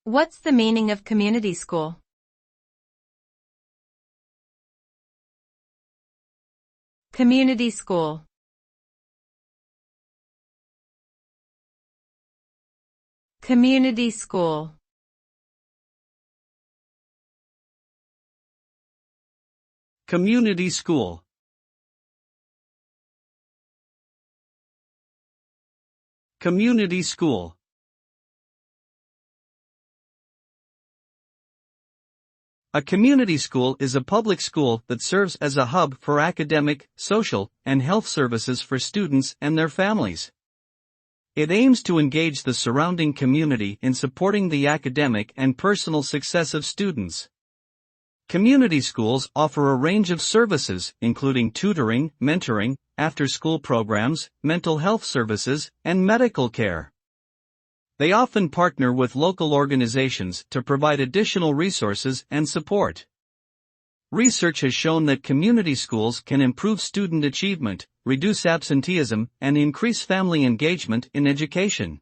What's the meaning of community school? Community school. Community school. Community school. Community school. A community school is a public school that serves as a hub for academic, social, and health services for students and their families. It aims to engage the surrounding community in supporting the academic and personal success of students. Community schools offer a range of services, including tutoring, mentoring, after-school programs, mental health services, and medical care. They often partner with local organizations to provide additional resources and support. Research has shown that community schools can improve student achievement, reduce absenteeism, and increase family engagement in education.